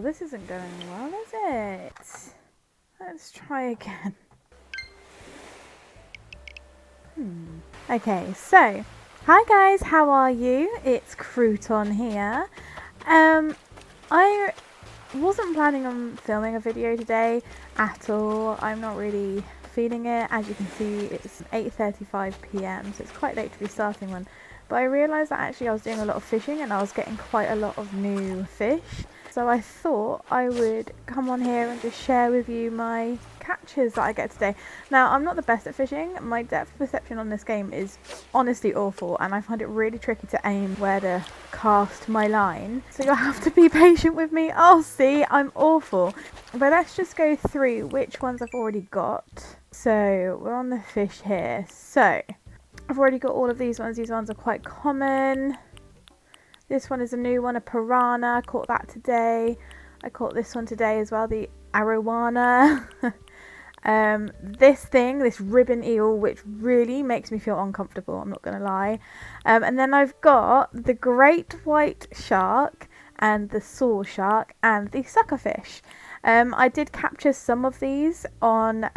Oh, this isn't going well, is it? Let's try again. Okay, so hi guys, how are you? It's Crouton here. I wasn't planning on filming a video today at all. I'm not really feeling it. As you can see, it's 8:35 p.m, so it's quite late to be starting one. But I realised that actually I was doing a lot of fishing and I was getting quite a lot of new fish. So I thought I would come on here and just share with you my catches that I get today. Now, I'm not the best at fishing. My depth perception on this game is honestly awful, and I find it really tricky to aim where to cast my line. So you'll have to be patient with me. Oh, see, I'm awful. But let's just go through which ones I've already got. So we're on the fish here. So I've already got all of these ones. These ones are quite common. This one is a new one, a piranha. I caught that today. I caught this one today as well, the arowana. This ribbon eel, which really makes me feel uncomfortable, I'm not going to lie. And then I've got the great white shark and the saw shark and the suckerfish. I did capture some of these on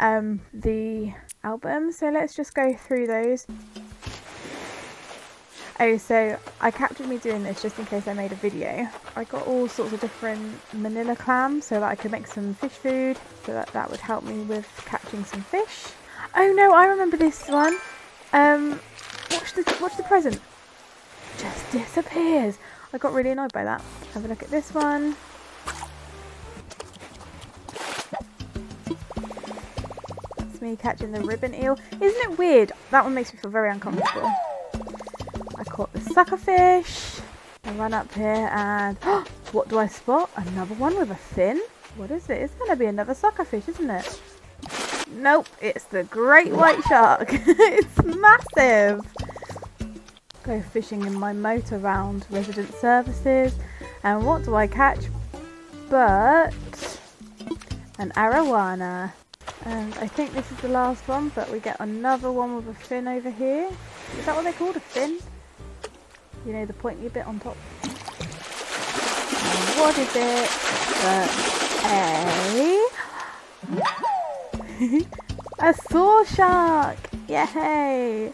the album, so let's just go through those. Oh, so I captured me doing this just in case I made a video. I got all sorts of different manila clams so that I could make some fish food, so that would help me with catching some fish. Oh no, I remember this one. Watch the present. Just disappears. I got really annoyed by that. Have a look at this one. That's me catching the ribbon eel. Isn't it weird? That one makes me feel very uncomfortable. I caught the suckerfish. I run up here and what do I spot? Another one with a fin? What is it? It's going to be another suckerfish, isn't it? Nope, it's the great white shark. It's massive. Go fishing in my moat around resident services, and what do I catch but an arowana? And I think this is the last one, but we get another one with a fin over here. Is that what they're called, a fin? You know, the pointy bit on top. And what is it but a saw shark? Yay!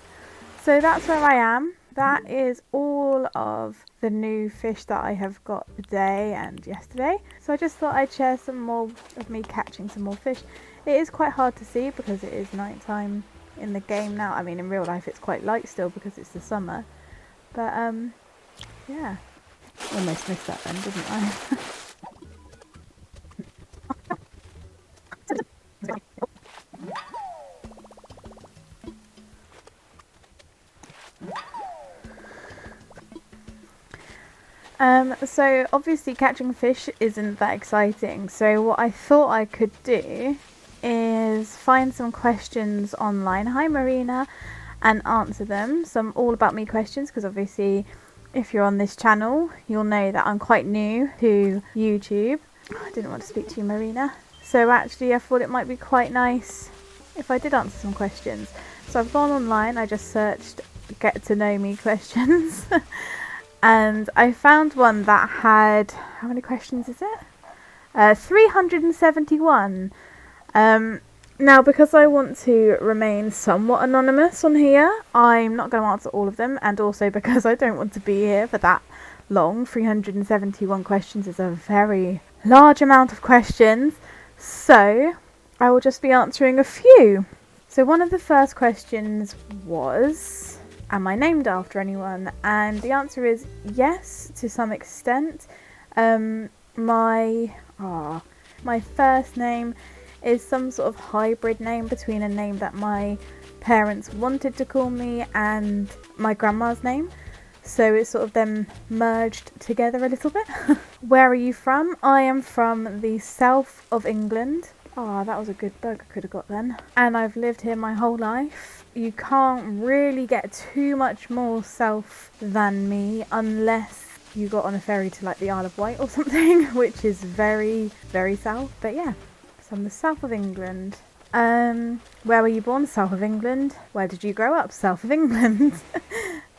So that's where I am. That is all of the new fish that I have got today and yesterday. So I just thought I'd share some more of me catching some more fish. It is quite hard to see because it is night time in the game now. I mean, in real life it's quite light still because it's the summer. But yeah, almost missed that then, didn't I? So obviously catching fish isn't that exciting. So what I thought I could do is find some questions online. Hi Marina. And answer them. Some all about me questions, because obviously if you're on this channel you'll know that I'm quite new to YouTube. I didn't want to speak to you, Marina. So actually I thought it might be quite nice if I did answer some questions. So I've gone online, I just searched get to know me questions and I found one that had, how many questions is it? 371. Now, because I want to remain somewhat anonymous on here, I'm not going to answer all of them, and also because I don't want to be here for that long. 371 questions is a very large amount of questions, so I will just be answering a few. So one of the first questions was, am I named after anyone? And the answer is yes, to some extent. My first name is some sort of hybrid name between a name that my parents wanted to call me and my grandma's name. So it's sort of them merged together a little bit. Where are you from? I am from the south of England. Oh, that was a good bug I could have got then. And I've lived here my whole life. You can't really get too much more south than me unless you got on a ferry to like the Isle of Wight or something, which is very, very south. But yeah. From the south of England. Where were you born? South of England. Where did you grow up? South of England.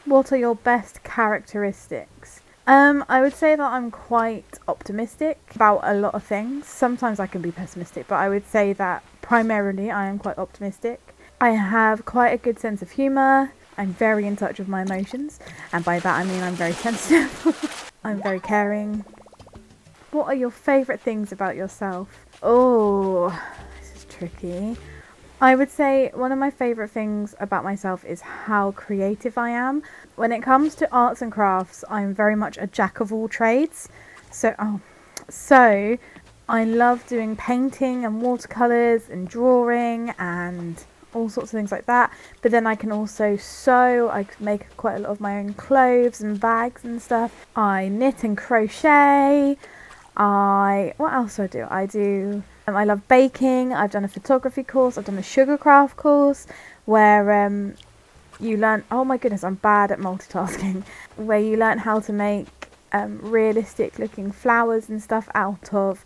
What are your best characteristics? I would say that I'm quite optimistic about a lot of things. Sometimes I can be pessimistic, but I would say that primarily I am quite optimistic. I have quite a good sense of humour. I'm very in touch with my emotions, and by that I mean I'm very sensitive. I'm very caring. What are your favourite things about yourself? Oh, this is tricky. I would say one of my favourite things about myself is how creative I am. When it comes to arts and crafts, I'm very much a jack of all trades. So I love doing painting and watercolours and drawing and all sorts of things like that. But then I can also sew. I make quite a lot of my own clothes and bags and stuff. I knit and crochet. What else do? I love baking. I've done a photography course. I've done a sugar craft course where you learn. Oh my goodness, I'm bad at multitasking. Where you learn how to make realistic looking flowers and stuff out of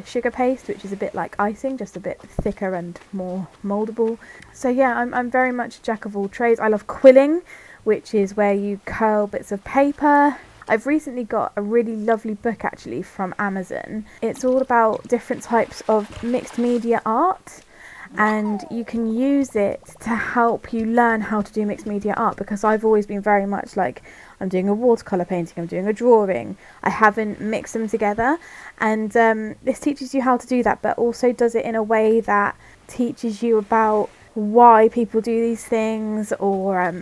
sugar paste, which is a bit like icing, just a bit thicker and more moldable. So yeah, I'm very much a jack of all trades. I love quilling, which is where you curl bits of paper. I've recently got a really lovely book actually from Amazon. It's all about different types of mixed media art, and you can use it to help you learn how to do mixed media art, because I've always been very much like, I'm doing a watercolour painting, I'm doing a drawing. I haven't mixed them together, and this teaches you how to do that, but also does it in a way that teaches you about why people do these things, or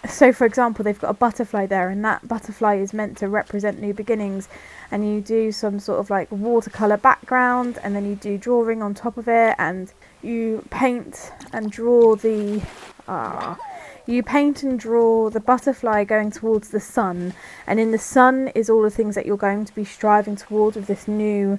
so for example, they've got a butterfly there, and that butterfly is meant to represent new beginnings, and you do some sort of like watercolour background, and then you do drawing on top of it, and you paint and draw the butterfly going towards the sun, and in the sun is all the things that you're going to be striving towards with this new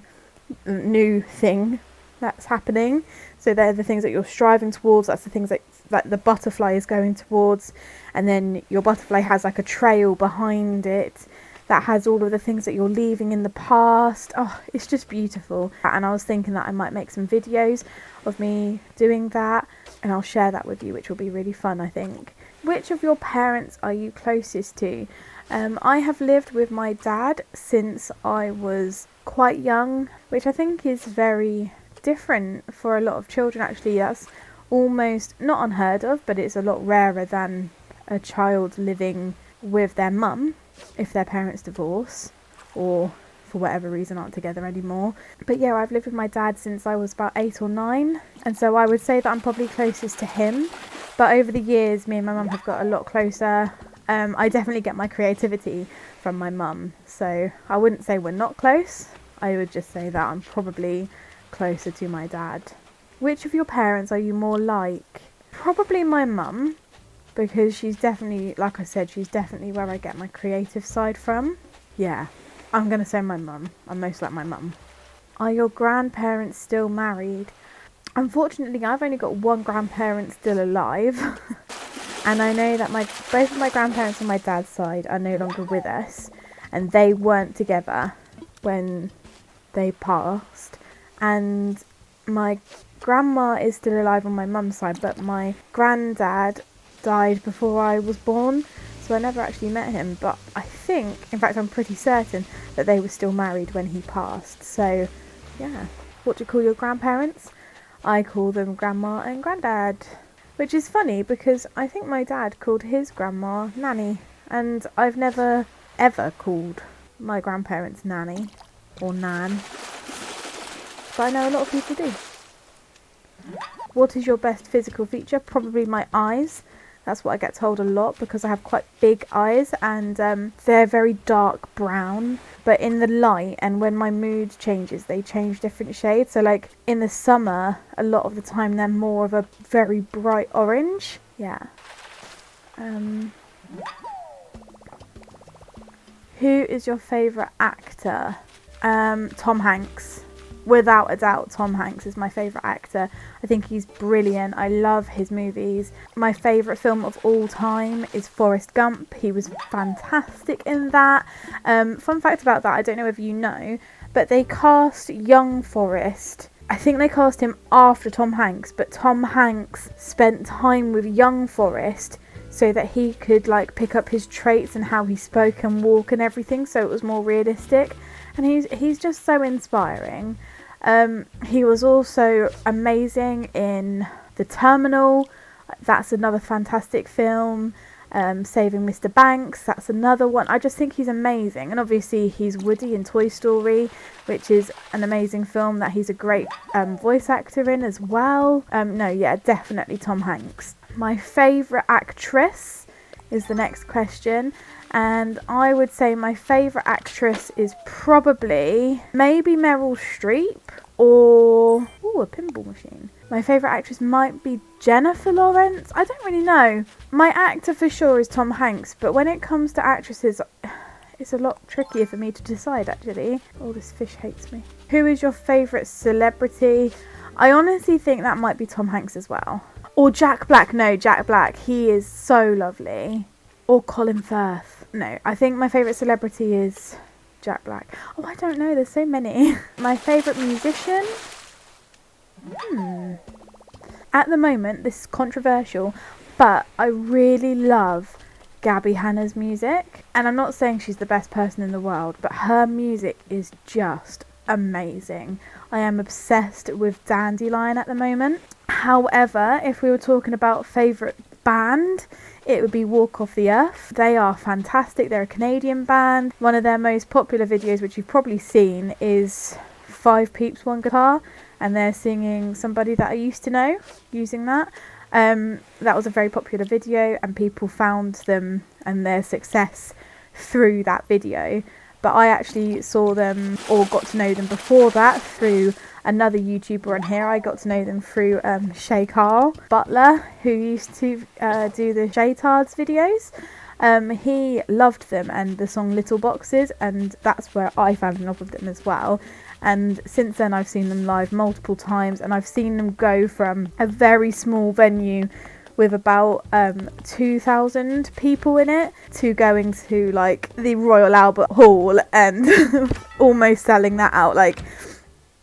thing that's happening. So they're the things that you're striving towards, that's the things that the butterfly is going towards, and then your butterfly has like a trail behind it that has all of the things that you're leaving in the past. Oh, it's just beautiful. And I was thinking that I might make some videos of me doing that, and I'll share that with you, which will be really fun, I think. Which of your parents are you closest to? I have lived with my dad since I was quite young, which I think is very different for a lot of children actually. That's almost not unheard of, but it's a lot rarer than a child living with their mum if their parents divorce or for whatever reason aren't together anymore. But yeah, I've lived with my dad since I was about 8 or 9, and so I would say that I'm probably closest to him. But over the years, me and my mum have got a lot closer. I definitely get my creativity from my mum, so I wouldn't say we're not close. I would just say that I'm probably closer to my dad. Which of your parents are you more like? Probably my mum, because she's definitely, like I said, she's definitely where I get my creative side from. Yeah, I'm going to say my mum. I'm most like my mum. Are your grandparents still married? Unfortunately, I've only got one grandparent still alive. And I know that both of my grandparents on my dad's side are no longer with us. And they weren't together when they passed. And my grandma is still alive on my mum's side, but my granddad died before I was born, so I never actually met him. But I think, in fact I'm pretty certain, that they were still married when he passed. So yeah. What do you call your grandparents? I call them grandma and granddad, which is funny because I think my dad called his grandma Nanny, and I've never ever called my grandparents Nanny or Nan, but I know a lot of people do. What is your best physical feature? Probably my eyes. That's what I get told a lot, because I have quite big eyes, and they're very dark brown, but in the light and when my mood changes, they change different shades. So like in the summer, a lot of the time they're more of a very bright orange. Yeah. Who is your favourite actor? Tom Hanks. Without a doubt, Tom Hanks is my favourite actor. I think he's brilliant. I love his movies. My favourite film of all time is Forrest Gump. He was fantastic in that. Fun fact about that, I don't know if you know, but they cast young Forrest. I think they cast him after Tom Hanks, but Tom Hanks spent time with young Forrest so that he could like pick up his traits and how he spoke and walk and everything, so it was more realistic. And he's just so inspiring. He was also amazing in The Terminal. That's another fantastic film. Saving Mr. Banks, that's another one. I just think he's amazing. And obviously he's Woody in Toy Story, which is an amazing film that he's a great voice actor in as well. No, yeah, definitely Tom Hanks. My favourite actress is the next question, and I would say my favourite actress is probably maybe Meryl Streep or a pinball machine. My favourite actress might be Jennifer Lawrence. I don't really know. My actor for sure is Tom Hanks, but when it comes to actresses, it's a lot trickier for me to decide actually. Oh, this fish hates me. Who is your favourite celebrity? I honestly think that might be Tom Hanks as well. Or Jack Black. No, Jack Black. He is so lovely. Or Colin Firth. No, I think my favourite celebrity is Jack Black. Oh, I don't know. There's so many. My favourite musician? At the moment, this is controversial, but I really love Gabby Hanna's music. And I'm not saying she's the best person in the world, but her music is just amazing. I am obsessed with Dandelion at the moment. However, if we were talking about favourite band, it would be Walk Off the Earth. They are fantastic. They're a Canadian band. One of their most popular videos, which you've probably seen, is 5 Peeps, 1 Guitar, and they're singing Somebody That I Used to Know, using that. That was a very popular video, and people found them and their success through that video. But I actually saw them, or got to know them before that, through another YouTuber on here. I got to know them through Shay Carl Butler, who used to do the Shaytards videos. He loved them and the song Little Boxes, and that's where I fell in love with them as well. And since then I've seen them live multiple times, and I've seen them go from a very small venue with about 2,000 people in it to going to like the Royal Albert Hall and almost selling that out. Like,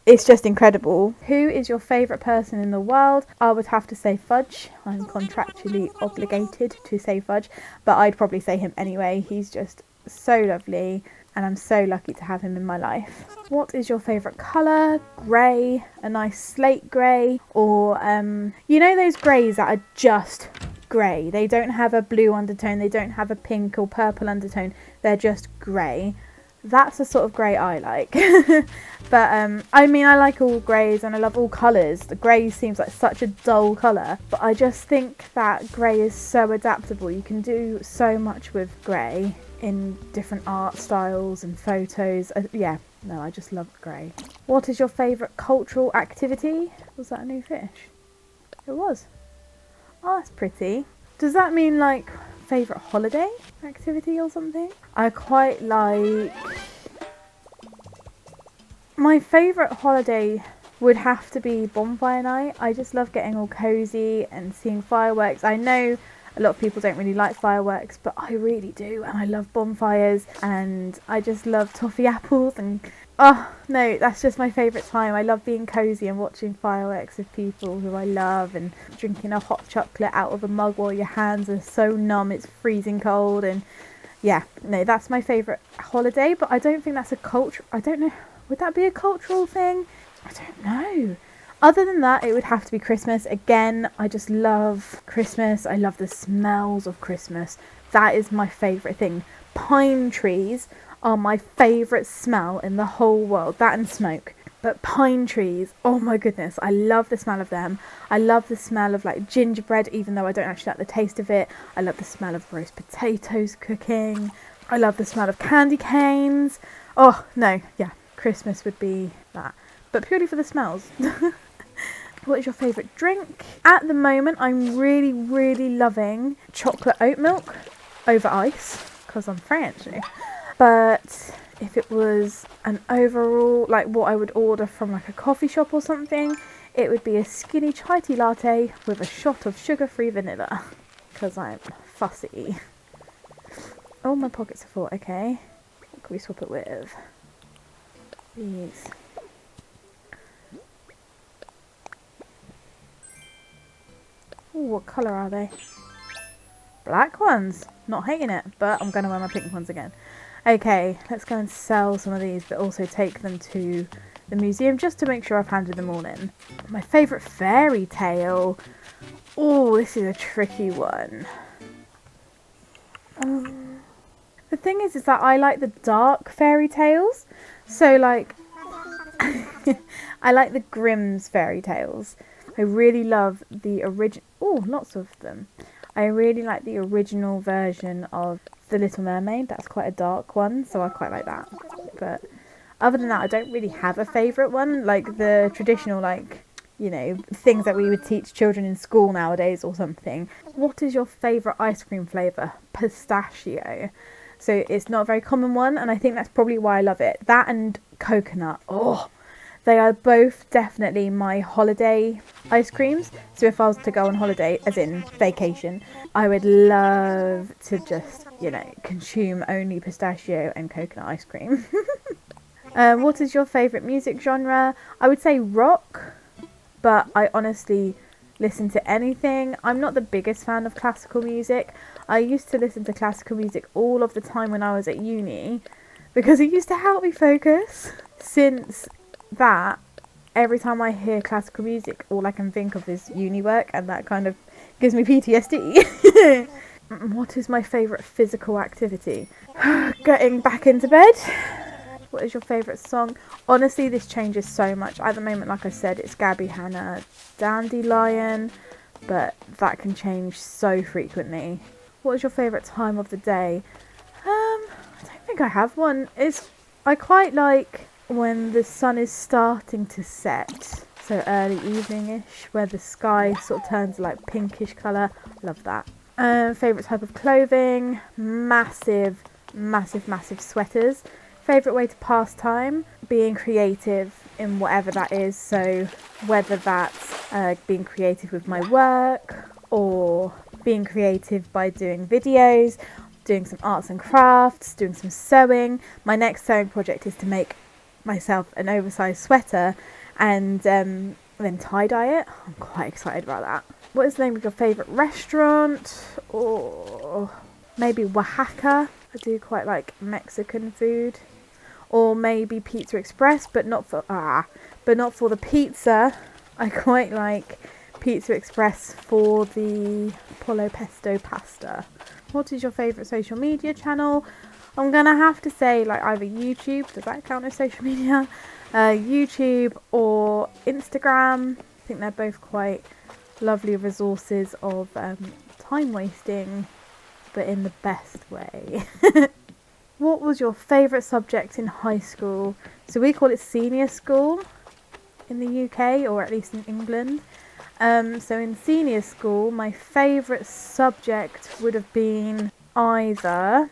it's just incredible. Who is your favourite person in the world? I would have to say Fudge. I'm contractually obligated to say Fudge, but I'd probably say him anyway. He's just so lovely, and I'm so lucky to have him in my life. What is your favourite colour? Grey, a nice slate grey, or you know those greys that are just grey? They don't have a blue undertone, they don't have a pink or purple undertone, they're just grey. That's the sort of grey I like. But I mean, I like all greys and I love all colours. The grey seems like such a dull colour, but I just think that grey is so adaptable. You can do so much with grey in different art styles and photos. Yeah, no, I just love grey. What is your favourite cultural activity? Was that a new fish? It was. Oh, that's pretty. Does that mean like favourite holiday activity or something? I quite like... My favourite holiday would have to be bonfire night. I just love getting all cosy and seeing fireworks. I know a lot of people don't really like fireworks, but I really do, and I love bonfires, and I just love toffee apples, and oh no, that's just my favourite time. I love being cosy and watching fireworks with people who I love, and drinking a hot chocolate out of a mug while your hands are so numb it's freezing cold. And yeah, no, that's my favourite holiday. But I don't think that's a culture. I don't know, would that be a cultural thing? I don't know. Other than that, it would have to be Christmas. Again, I just love Christmas. I love the smells of Christmas. That is my favourite thing. Pine trees are my favourite smell in the whole world. That and smoke. But pine trees, oh my goodness, I love the smell of them. I love the smell of like gingerbread, even though I don't actually like the taste of it. I love the smell of roast potatoes cooking. I love the smell of candy canes. Oh no, yeah, Christmas would be that. But purely for the smells. What is your favourite drink? At the moment, I'm really, really loving chocolate oat milk over ice, because I'm French. But if it was an overall, like what I would order from like a coffee shop or something, it would be a skinny chai tea latte with a shot of sugar-free vanilla, because I'm fussy. Oh, my pockets are full. Okay, what can we swap it with? These. Ooh, what colour are they? Black ones. Not hating it, but I'm going to wear my pink ones again. Okay, let's go and sell some of these, but also take them to the museum just to make sure I've handed them all in. My favourite fairy tale. Oh, this is a tricky one. The thing is that I like the dark fairy tales. So, like, I like the Grimm's fairy tales. I really love the original. Oh, lots of them. I really like the original version of The Little Mermaid. That's quite a dark one, so I quite like that. But other than that, I don't really have a favourite one. Like the traditional, like, you know, things that we would teach children in school nowadays or something. What is your favourite ice cream flavour? Pistachio. So it's not a very common one, and I think that's probably why I love it. That and coconut. Oh, they are both definitely my holiday ice creams. So if I was to go on holiday, as in vacation, I would love to just, you know, consume only pistachio and coconut ice cream. What is your favourite music genre? I would say rock, but I honestly listen to anything. I'm not the biggest fan of classical music. I used to listen to classical music all of the time when I was at uni because it used to help me focus. Since that, every time I hear classical music, all I can think of is uni work, and that kind of gives me PTSD. What is my favourite physical activity? Getting back into bed. What is your favourite song? Honestly, this changes so much. At the moment, like I said, it's Gabby Hanna, Dandelion, but that can change so frequently. What is your favourite time of the day? I don't think I have one. I quite like when the sun is starting to set, so early evening-ish, where the sky sort of turns like pinkish colour. Love that. Favourite type of clothing? Massive sweaters. Favourite way to pass time? Being creative in whatever that is. So whether that's being creative with my work, or being creative by doing videos, doing some arts and crafts, doing some sewing. My next sewing project is to make myself an oversized sweater and then tie-dye it. I'm quite excited about that. What is the name of your favourite restaurant? Or maybe Oaxaca. I do quite like Mexican food. Or maybe Pizza Express, but not for the pizza. I quite like Pizza Express for the Pollo Pesto pasta. What is your favourite social media channel? I'm gonna have to say like either YouTube, does that count as social media? YouTube or Instagram. I think they're both quite lovely resources of time wasting, but in the best way. What was your favourite subject in high school? So we call it senior school in the UK, or at least in England. So in senior school, my favourite subject would have been either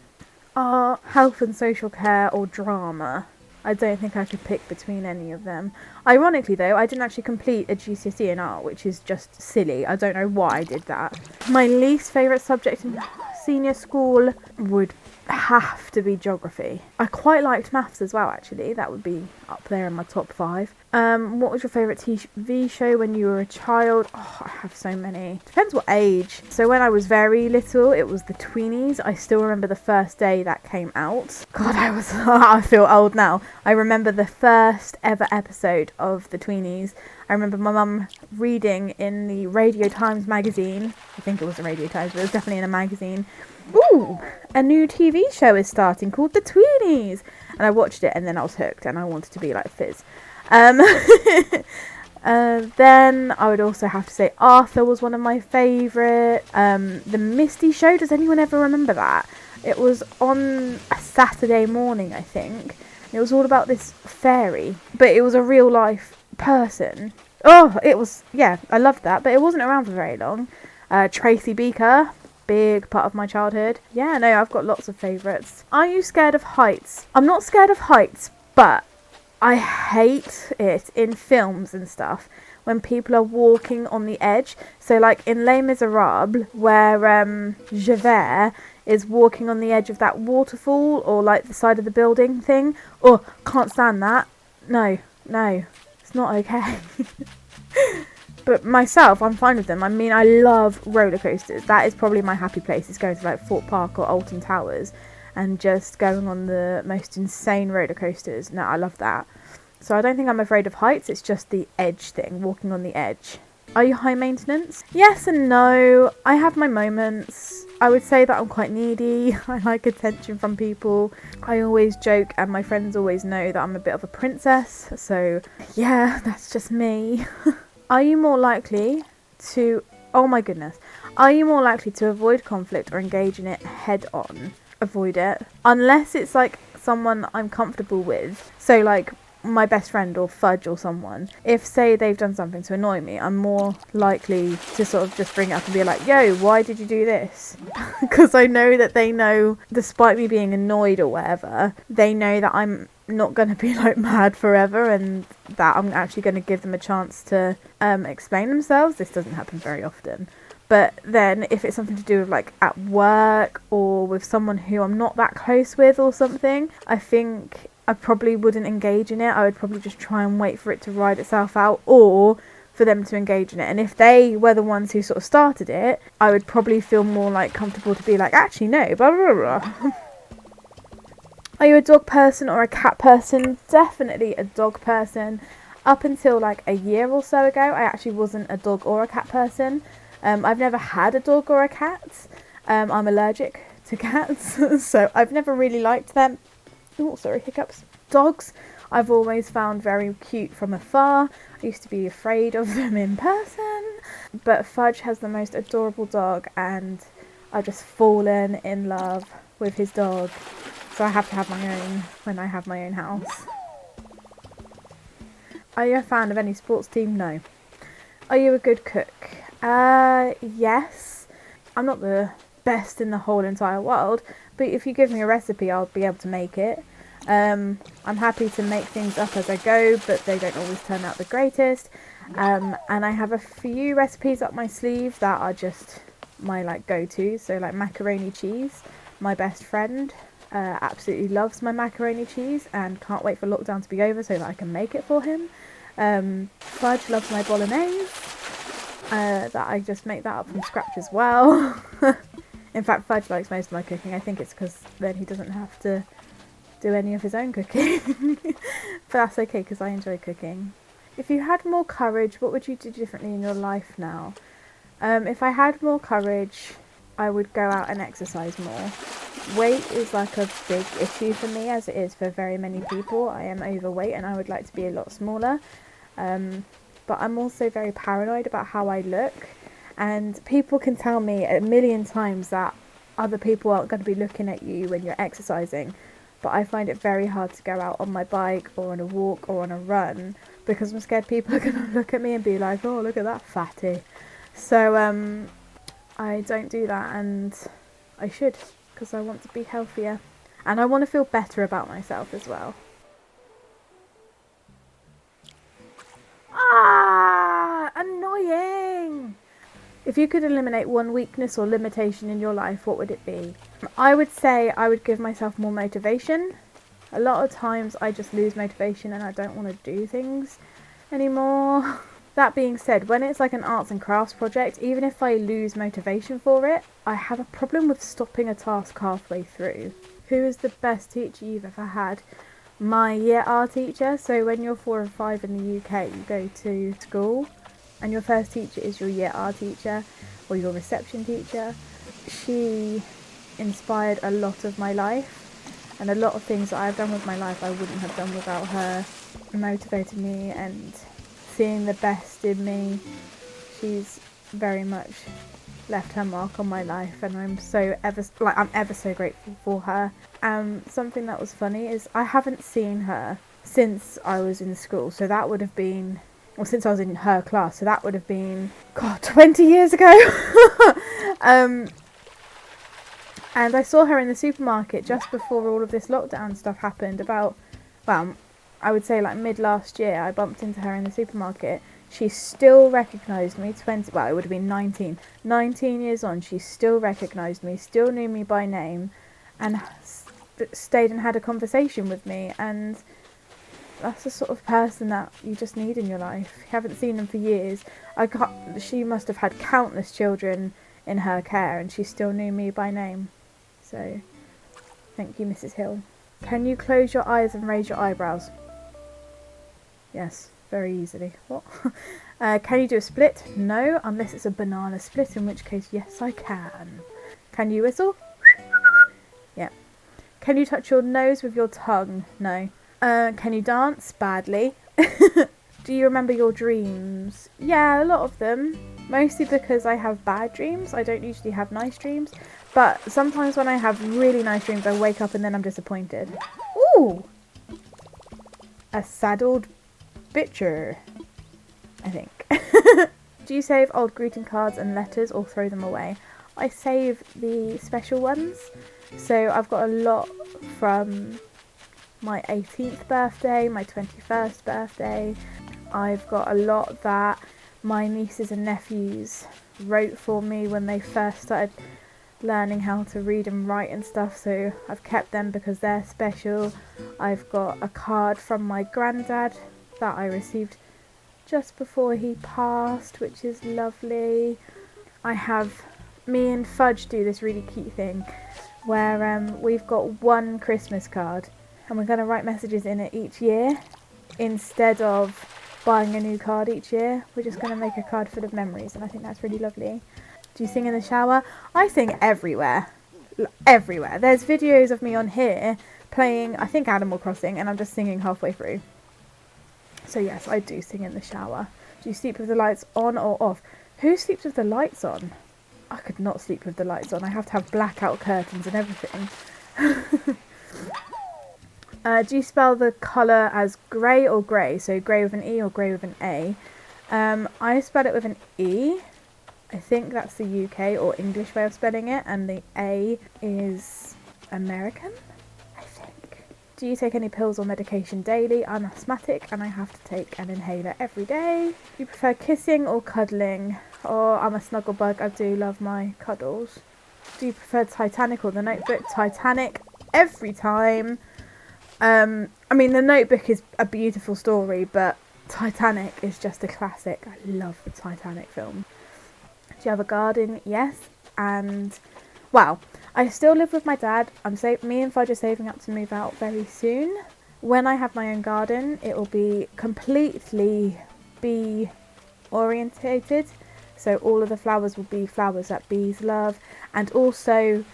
art, health and social care, or drama. I don't think I could pick between any of them. Ironically though, I didn't actually complete a GCSE in art, which is just silly. I don't know why I did that. My least favourite subject in senior school would have to be geography. I quite liked maths as well, actually. That would be up there in my top 5. What was your favourite TV show when you were a child? Oh, I have so many. Depends what age. So when I was very little, it was the Tweenies. I still remember the first day that came out. God, I feel old now. I remember the first ever episode of the Tweenies. I remember my mum reading in the Radio Times magazine. I think it was the Radio Times, but it was definitely in a magazine. Ooh, a new TV show is starting called The Tweenies. And I watched it and then I was hooked and I wanted to be like Fizz. Then I would also have to say Arthur was one of my favourite. The Misty Show, does anyone ever remember that? It was on a Saturday morning, I think. It was all about this fairy, but it was a real life person. Oh, it was, yeah, I loved that, but it wasn't around for very long. Tracy Beaker, big part of my childhood. Yeah, no, I've got lots of favourites. Are you scared of heights? I'm not scared of heights, but I hate it in films and stuff when people are walking on the edge. So like in Les Miserables, where Javert is walking on the edge of that waterfall or like the side of the building thing. Oh, can't stand that. No, it's not okay. But myself, I'm fine with them. I mean, I love roller coasters. That is probably my happy place, is going to like Fort Park or Alton Towers and just going on the most insane roller coasters. No, I love that. So I don't think I'm afraid of heights. It's just the edge thing, walking on the edge. Are you high maintenance? Yes and no. I have my moments. I would say that I'm quite needy. I like attention from people. I always joke, and my friends always know that I'm a bit of a princess. So yeah, that's just me. Are you more likely to... Oh my goodness. Are you more likely to avoid conflict or engage in it head on? Avoid it. Unless it's like someone I'm comfortable with. So like my best friend or Fudge or someone. If say they've done something to annoy me, I'm more likely to sort of just bring it up and be like, yo, why did you do this? Because I know that they know, despite me being annoyed or whatever, they know that I'm not going to be like mad forever, and that I'm actually going to give them a chance to explain themselves. This doesn't happen very often. But then if it's something to do with like at work or with someone who I'm not that close with or something, I think I probably wouldn't engage in it. I would probably just try and wait for it to ride itself out, or for them to engage in it. And if they were the ones who sort of started it, I would probably feel more like comfortable to be like, actually no, blah blah blah. Are you a dog person or a cat person? Definitely a dog person. Up until like a year or so ago, I actually wasn't a dog or a cat person. I've never had a dog or a cat. I'm allergic to cats, so I've never really liked them. Oh, sorry, hiccups. Dogs, I've always found very cute from afar. I used to be afraid of them in person. But Fudge has the most adorable dog, and I've just fallen in love with his dog. So I have to have my own when I have my own house. Are you a fan of any sports team? No. Are you a good cook? Yes. I'm not the best in the whole entire world, but if you give me a recipe, I'll be able to make it. I'm happy to make things up as I go, but they don't always turn out the greatest. And I have a few recipes up my sleeve that are just my like go-to. So like macaroni cheese, my best friend absolutely loves my macaroni cheese and can't wait for lockdown to be over so that I can make it for him. Fudge loves my bolognese, that I just make that up from scratch as well. In fact, Fudge likes most of my cooking. I think it's because then he doesn't have to do any of his own cooking. But that's okay because I enjoy cooking. If you had more courage, what would you do differently in your life now? If I had more courage, I would go out and exercise more. Weight is like a big issue for me, as it is for very many people. I am overweight and I would like to be a lot smaller. But I'm also very paranoid about how I look. And people can tell me a million times that other people aren't going to be looking at you when you're exercising. But I find it very hard to go out on my bike or on a walk or on a run because I'm scared people are going to look at me and be like, oh, look at that fatty. So I don't do that, and I should, because I want to be healthier. And I want to feel better about myself as well. Ah, annoying! If you could eliminate one weakness or limitation in your life, what would it be? I would say I would give myself more motivation. A lot of times I just lose motivation and I don't want to do things anymore. That being said, when it's like an arts and crafts project, even if I lose motivation for it, I have a problem with stopping a task halfway through. Who is the best teacher you've ever had? My year R teacher. So when you're 4 and 5 in the UK, you go to school and your first teacher is your year R teacher or your reception teacher. She inspired a lot of my life, and a lot of things that I've done with my life I wouldn't have done without her. Motivated me and seeing the best in me. She's very much left her mark on my life, and I'm ever so grateful for her. Something that was funny is I haven't seen her since I was in school, so that would have been, or since I was in her class, so that would have been 20 years ago. And I saw her in the supermarket just before all of this lockdown stuff happened, I would say like mid last year. I bumped into her in the supermarket. She still recognised me, it would have been 19 years on. She still recognised me, still knew me by name, and stayed and had a conversation with me. And That's the sort of person that you just need in your life. You haven't seen them for years. She must have had countless children in her care, and she still knew me by name. So, thank you, Mrs. Hill. Can you close your eyes and raise your eyebrows? Yes, very easily. What? Can you do a split? No, unless it's a banana split, in which case, yes, I can. Can you whistle? Yeah. Can you touch your nose with your tongue? No. Can you dance? Badly. Do you remember your dreams? Yeah, a lot of them. Mostly because I have bad dreams. I don't usually have nice dreams. But sometimes when I have really nice dreams, I wake up and then I'm disappointed. Ooh! A saddled bitcher, I think. Do you save old greeting cards and letters or throw them away? I save the special ones. So I've got a lot from my 18th birthday, my 21st birthday. I've got a lot that my nieces and nephews wrote for me when they first started learning how to read and write and stuff, so I've kept them because they're special. I've got a card from my granddad that I received just before he passed, which is lovely. Me and Fudge do this really cute thing where we've got one Christmas card and we're going to write messages in it each year instead of buying a new card each year. We're just going to make a card full of memories, and I think that's really lovely. Do you sing in the shower? I sing everywhere. Everywhere. There's videos of me on here playing, I think, Animal Crossing, and I'm just singing halfway through. So yes, I do sing in the shower. Do you sleep with the lights on or off? Who sleeps with the lights on? I could not sleep with the lights on. I have to have blackout curtains and everything. Do you spell the colour as grey or grey? So grey with an E or grey with an A? I spell it with an E. I think that's the UK or English way of spelling it, and the A is American, I think. Do you take any pills or medication daily? I'm asthmatic and I have to take an inhaler every day. Do you prefer kissing or cuddling? Oh, I'm a snuggle bug. I do love my cuddles. Do you prefer Titanic or The Notebook? Titanic every time. I mean, The Notebook is a beautiful story, but Titanic is just a classic. I love the Titanic film. Do you have a garden? Yes. And, well, I still live with my dad. Me and Fudge are saving up to move out very soon. When I have my own garden, it will be completely bee orientated. So all of the flowers will be flowers that bees love. And also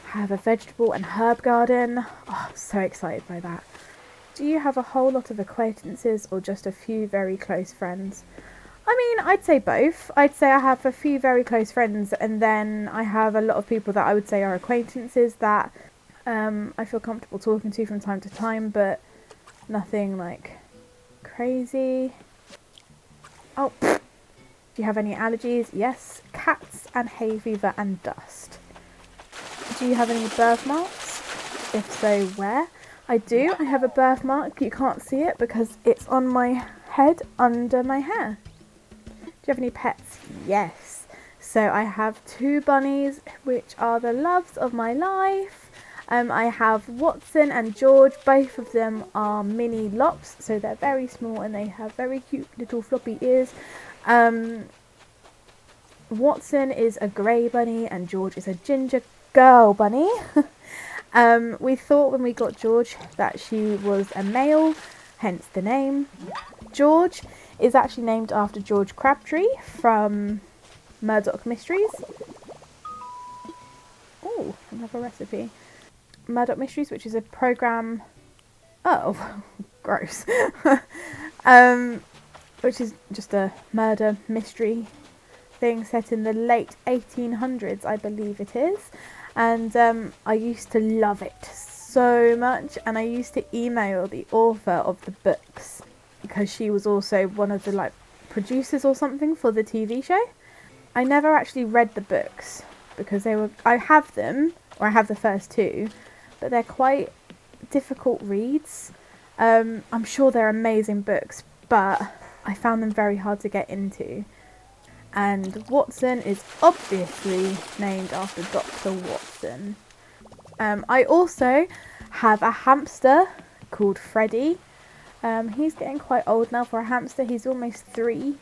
have a vegetable and herb garden. Oh, I'm so excited by that. Do you have a whole lot of acquaintances or just a few very close friends? I mean, I'd say both. I'd say I have a few very close friends, and then I have a lot of people that I would say are acquaintances that I feel comfortable talking to from time to time, but nothing like crazy. Oh, do you have any allergies? Yes, cats and hay fever and dust. Do you have any birthmarks? If so, where? I do. I have a birthmark. You can't see it because it's on my head under my hair. Do you have any pets? Yes. So I have 2 bunnies, which are the loves of my life. I have Watson and George. Both of them are mini lops, so they're very small and they have very cute little floppy ears. Watson is a grey bunny and George is a ginger girl bunny. We thought when we got George that she was a male, hence the name. George is actually named after George Crabtree from Murdoch Mysteries. Oh, another recipe. Murdoch Mysteries, which is a programme... Oh, gross. Which is just a murder mystery thing set in the late 1800s, I believe it is. And I used to love it so much, and I used to email the author of the books because she was also one of the producers or something for the TV show. I never actually read the books because I have them, or I have the first 2, but they're quite difficult reads. I'm sure they're amazing books, but I found them very hard to get into. And Watson is obviously named after Dr. Watson. I also have a hamster called Freddie. He's getting quite old now for a hamster. He's almost 3.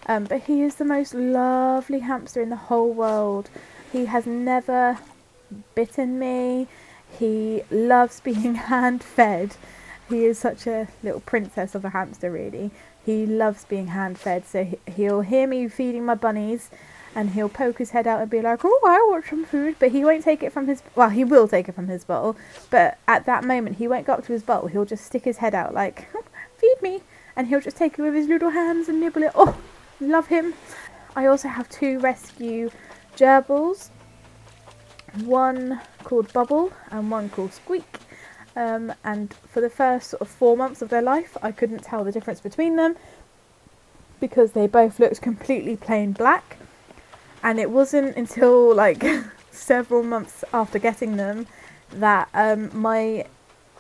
But he is the most lovely hamster in the whole world. He has never bitten me. He loves being hand fed. He is such a little princess of a hamster, really. He loves being hand fed, so he'll hear me feeding my bunnies and he'll poke his head out and be like, oh, I want some food, but he won't take it from his, well, he will take it from his bowl, but at that moment he won't go up to his bowl. He'll just stick his head out like, feed me, and he'll just take it with his little hands and nibble it. Oh, love him. I also have 2 rescue gerbils, one called Bubble and one called Squeak. And for the first sort of 4 months of their life, I couldn't tell the difference between them because they both looked completely plain black. And it wasn't until like several months after getting them that my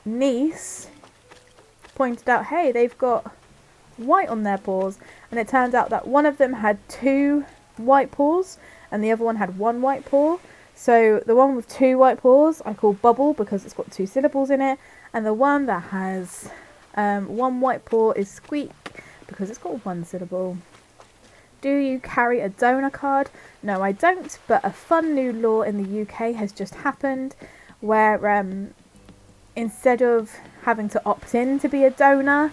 niece pointed out, hey, they've got white on their paws. And it turned out that one of them had 2 white paws and the other one had 1 white paw. So the one with 2 white paws I call Bubble because it's got 2 syllables in it, and the one that has 1 white paw is Squeak because it's got 1 syllable. Do you carry a donor card? No, I don't, but a fun new law in the UK has just happened where instead of having to opt in to be a donor,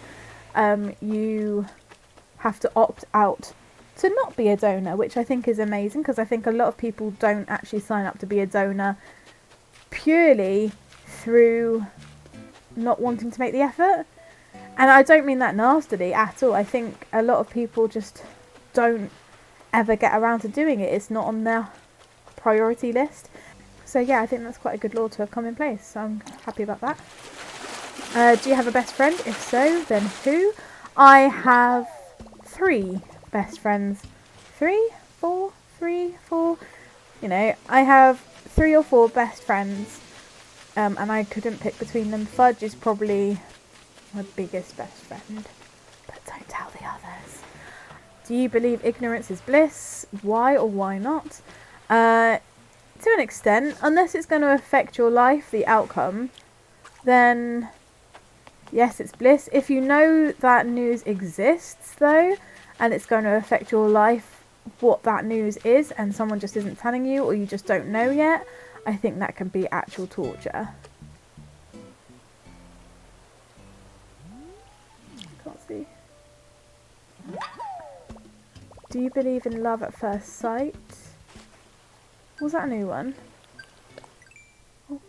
you have to opt out to not be a donor, which I think is amazing because I think a lot of people don't actually sign up to be a donor purely through not wanting to make the effort. And I don't mean that nastily at all. I think a lot of people just don't ever get around to doing it. It's not on their priority list. So yeah, I think that's quite a good law to have come in place. So I'm happy about that. Do you have a best friend? If so, then who? I have 3 best friends. 3, 4, 3, 4. You know, I have 3 or 4 best friends. And I couldn't pick between them. Fudge is probably my biggest best friend. But don't tell the others. Do you believe ignorance is bliss? Why or why not? To an extent, unless it's going to affect your life, the outcome, then yes, it's bliss. If you know that news exists, though, and it's going to affect your life, what that news is, and someone just isn't telling you, or you just don't know yet, I think that can be actual torture. Can't see. Do you believe in love at first sight? Was that a new one? Oh.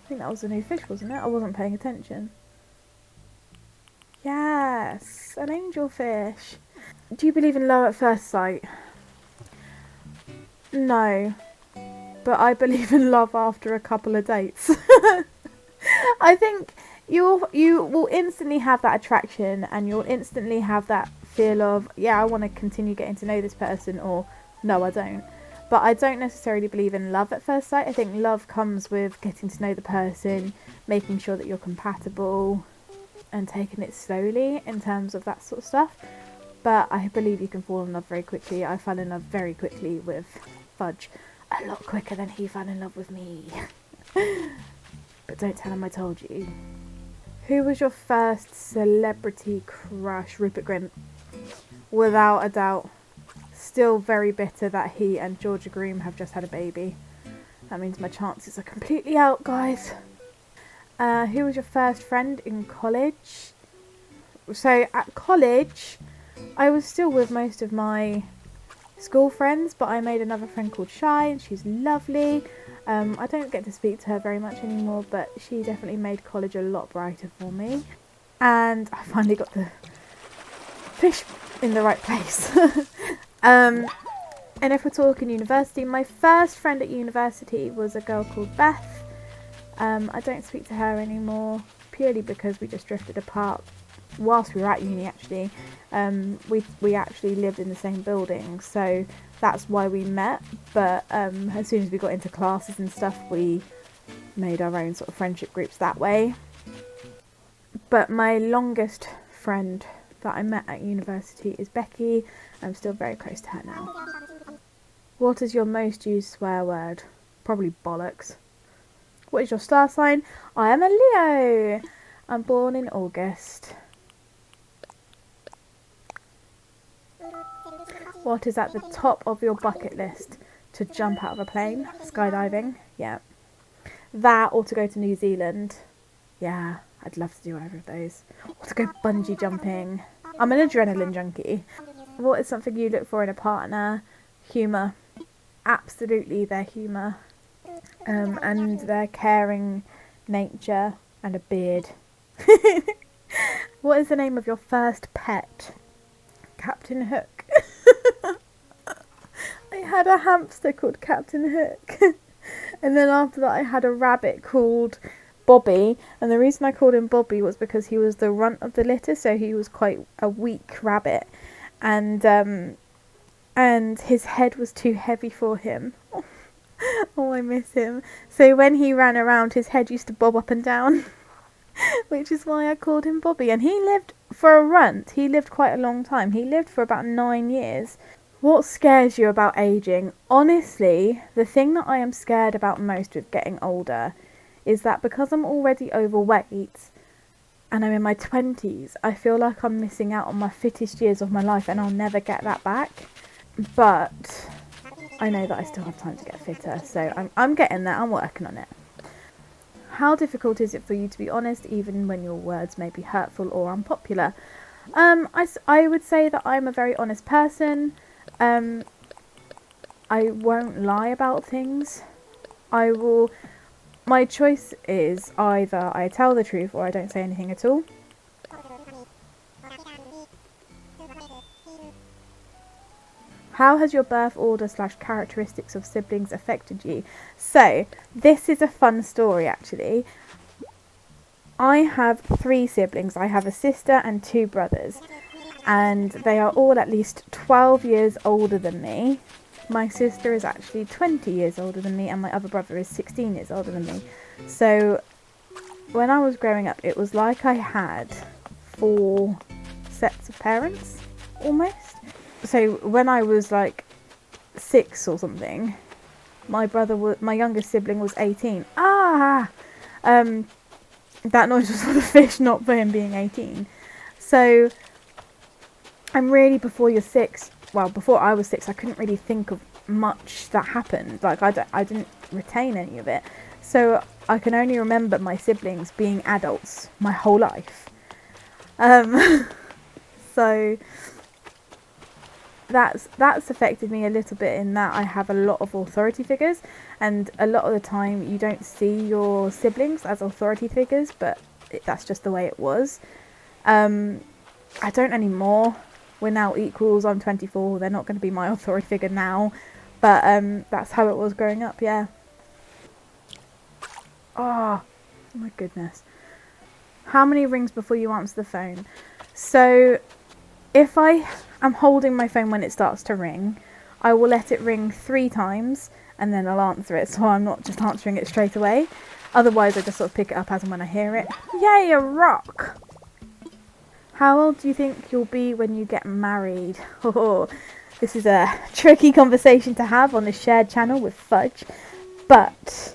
I think that was a new fish, wasn't it? I wasn't paying attention. Yes, an angelfish. Do you believe in love at first sight? No. But I believe in love after a couple of dates. I think you will instantly have that attraction and you'll instantly have that feel of, yeah, I want to continue getting to know this person, or no, I don't. But I don't necessarily believe in love at first sight. I think love comes with getting to know the person, making sure that you're compatible and taking it slowly in terms of that sort of stuff. But I believe you can fall in love very quickly. I fell in love very quickly with Fudge. A lot quicker than he fell in love with me. But don't tell him I told you. Who was your first celebrity crush? Rupert Grint. Without a doubt. Still very bitter that he and Georgia Groom have just had a baby. That means my chances are completely out, guys. Who was your first friend in college? So at college, I was still with most of my school friends, but I made another friend called Shy, and she's lovely. I don't get to speak to her very much anymore, but she definitely made college a lot brighter for me. And I finally got the fish in the right place. And if we're talking university, my first friend at university was a girl called Beth. I don't speak to her anymore, purely because we just drifted apart whilst we were at uni, actually. We actually lived in the same building, so that's why we met. But as soon as we got into classes and stuff, we made our own sort of friendship groups that way. But my longest friend that I met at university is Becky. I'm still very close to her now. What is your most used swear word? Probably bollocks. What is your star sign? I am a Leo. I'm born in August. What is at the top of your bucket list? To jump out of a plane? Skydiving? Yeah. That or to go to New Zealand? Yeah, I'd love to do either of those. Or to go bungee jumping. I'm an adrenaline junkie. What is something you look for in a partner? Humour. Absolutely their humour. And their caring nature and a beard. What is the name of your first pet? Captain Hook. I had a hamster called Captain Hook. And then after that I had a rabbit called Bobby. And the reason I called him Bobby was because he was the runt of the litter, so he was quite a weak rabbit. And his head was too heavy for him. Oh, I miss him. So when he ran around, his head used to bob up and down. Which is why I called him Bobby. And he lived, for a runt, he lived quite a long time. He lived for about 9 years. What scares you about aging? Honestly, the thing that I am scared about most with getting older is that because I'm already overweight and I'm in my 20s, I feel like I'm missing out on my fittest years of my life and I'll never get that back. But I know that I still have time to get fitter, so I'm getting there. I'm working on it. How difficult is it for you to be honest, even when your words may be hurtful or unpopular? I would say that I'm a very honest person. I won't lie about things. My choice is either I tell the truth or I don't say anything at all. How has your birth order / characteristics of siblings affected you? So, this is a fun story actually. I have 3 siblings. I have a sister and 2 brothers. And they are all at least 12 years older than me. My sister is actually 20 years older than me and my other brother is 16 years older than me. So, when I was growing up, it was like I had 4 sets of parents, almost. So when I was like 6 or something, my youngest sibling was 18. That noise was for the fish, not for him being 18. So, and really before you're 6, well, before I was 6, I couldn't really think of much that happened. Like I didn't retain any of it. So I can only remember my siblings being adults my whole life. So that's affected me a little bit in that I have a lot of authority figures, and a lot of the time you don't see your siblings as authority figures, but that's just the way it was. I don't anymore. We're now equals. I'm 24. They're not going to be my authority figure now, but that's how it was growing up. Yeah. Oh my goodness. How many rings before you answer the phone? So if I am holding my phone when it starts to ring, I will let it ring 3 times and then I'll answer it, so I'm not just answering it straight away. Otherwise I just sort of pick it up as and when I hear it. Yay, a rock! How old do you think you'll be when you get married? Oh, this is a tricky conversation to have on the shared channel with Fudge, but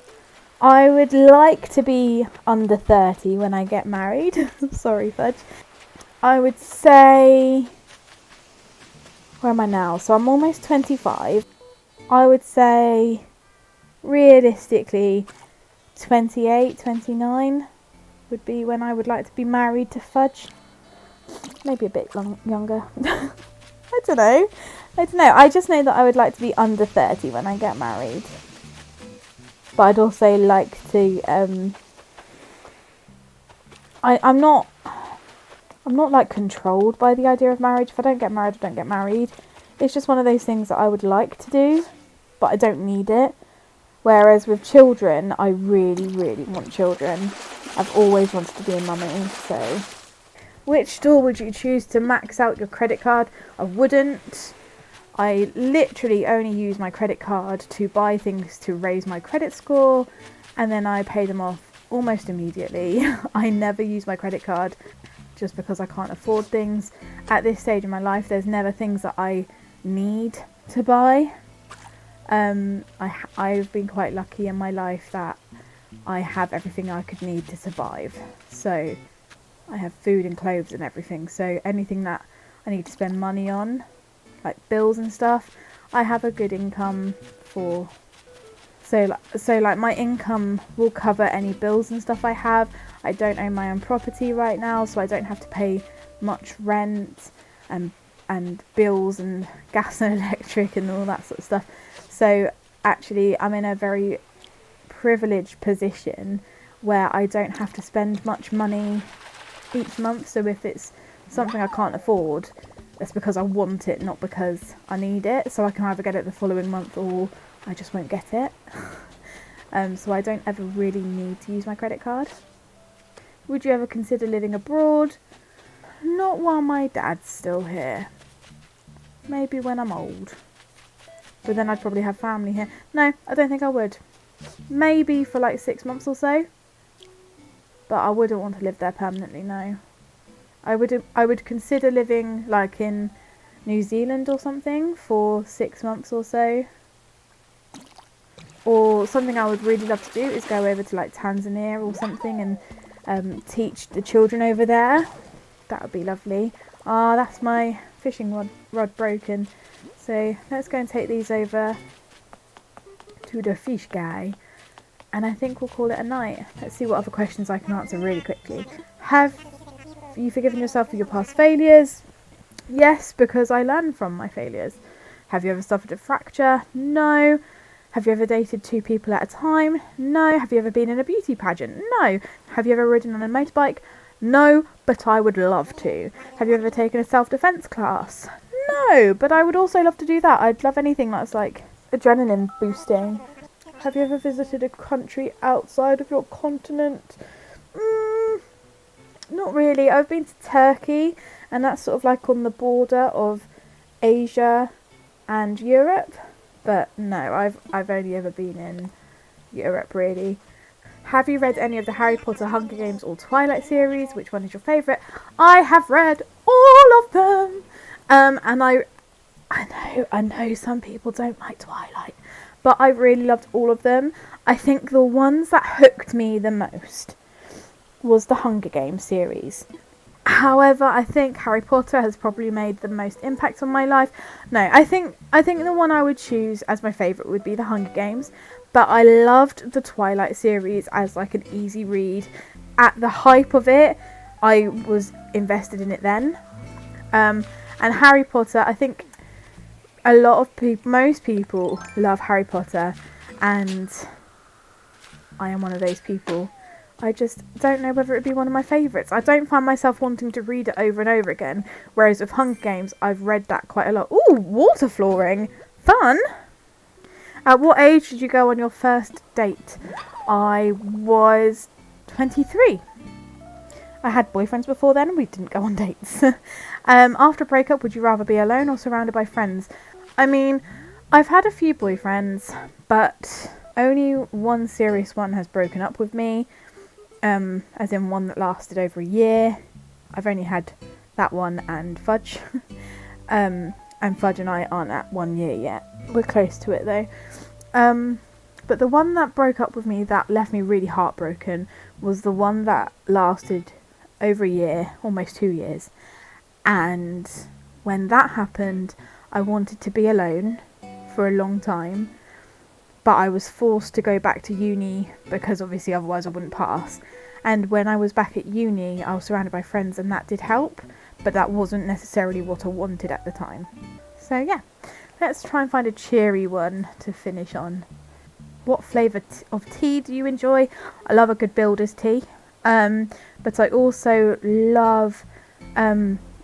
I would like to be under 30 when I get married. Sorry, Fudge. I would say, where am I now? So I'm almost 25. I would say, realistically, 28, 29 would be when I would like to be married to Fudge. Maybe a bit younger. I don't know. I just know that I would like to be under 30 when I get married. But I'd also like to, I'm not like controlled by the idea of marriage. If I don't get married, I don't get married. It's just one of those things that I would like to do, but I don't need it. Whereas with children, I really, really want children. I've always wanted to be a mummy, so. Which store would you choose to max out your credit card? I wouldn't. I literally only use my credit card to buy things to raise my credit score, and then I pay them off almost immediately. I never use my credit card just because I can't afford things. At this stage in my life, there's never things that I need to buy. I've been quite lucky in my life that I have everything I could need to survive. So I have food and clothes and everything. So anything that I need to spend money on, like bills and stuff, I have a good income for. So like my income will cover any bills and stuff I have. I don't own my own property right now, so I don't have to pay much rent and bills and gas and electric and all that sort of stuff. So actually I'm in a very privileged position where I don't have to spend much money each month. So if it's something I can't afford, that's because I want it, not because I need it. So I can either get it the following month or I just won't get it. So I don't ever really need to use my credit card. Would you ever consider living abroad? Not while my dad's still here. Maybe when I'm old. But then I'd probably have family here. No, I don't think I would. Maybe for like 6 months or so. But I wouldn't want to live there permanently, no. I would consider living like in New Zealand or something for 6 months or so. Or something I would really love to do is go over to like Tanzania or something and teach the children over there. That would be lovely. Ah, that's my fishing rod broken. So let's go and take these over to the fish guy. And I think we'll call it a night. Let's see what other questions I can answer really quickly. Have you forgiven yourself for your past failures? Yes, because I learn from my failures. Have you ever suffered a fracture? No. Have you ever dated 2 people at a time? No. Have you ever been in a beauty pageant? No. Have you ever ridden on a motorbike? No, but I would love to. Have you ever taken a self-defense class? No, but I would also love to do that. I'd love anything that's like adrenaline boosting. Have you ever visited a country outside of your continent? Not really. I've been to Turkey, and that's sort of like on the border of Asia and Europe. But no, I've only ever been in Europe, really. Have you read any of the Harry Potter, Hunger Games or Twilight series? Which one is your favourite? I have read all of them. And I know some people don't like Twilight, but I really loved all of them. I think the ones that hooked me the most was the Hunger Games series. However, I think Harry Potter has probably made the most impact on my life. No, I think the one I would choose as my favourite would be the Hunger Games. But I loved the Twilight series as like an easy read. At the hype of it, I was invested in it then. And Harry Potter, I think a lot of people, most people love Harry Potter, and I am one of those people. I just don't know whether it would be one of my favourites. I don't find myself wanting to read it over and over again. Whereas with Hunger Games, I've read that quite a lot. Ooh, water flooring. Fun. At what age did you go on your first date? I was 23. I had boyfriends before then. We didn't go on dates. After a breakup, would you rather be alone or surrounded by friends? I mean, I've had a few boyfriends, but only one serious one has broken up with me. As in one that lasted over a year. I've only had that one and Fudge. And Fudge and I aren't at 1 year yet. We're close to it though. But the one that broke up with me that left me really heartbroken was the one that lasted over a year, almost 2 years. And when that happened, I wanted to be alone for a long time. But I was forced to go back to uni because obviously otherwise I wouldn't pass. And when I was back at uni, I was surrounded by friends and that did help. But that wasn't necessarily what I wanted at the time. So yeah, let's try and find a cheery one to finish on. What flavour of tea do you enjoy? I love a good builder's tea. But I also love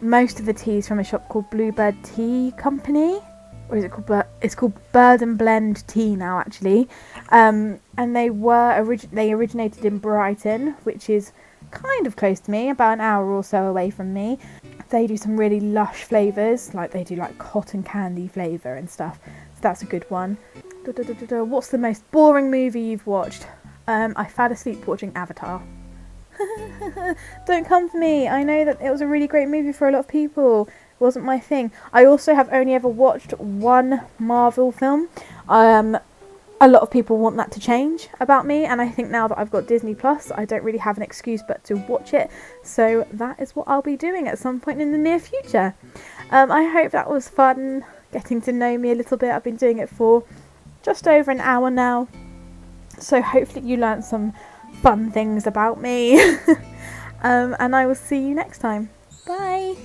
most of the teas from a shop called Bluebird Tea Company. Or is it called it's called Bird and Blend Tea now actually. And they originated in Brighton, which is kind of close to me, about an hour or so away from me. They do some really lush flavours, like they do like cotton candy flavour and stuff. So that's a good one. What's the most boring movie you've watched? I fell asleep watching Avatar. Don't come for me. I know that it was a really great movie for a lot of people. wasn't my thing. I also have only ever watched one Marvel film. A lot of people want that to change about me, and I think now that I've got Disney Plus, I don't really have an excuse but to watch it. So that is what I'll be doing at some point in the near future. I hope that was fun, getting to know me a little bit. I've been doing it for just over an hour now, so hopefully you learned some fun things about me. And I will see you next time. Bye.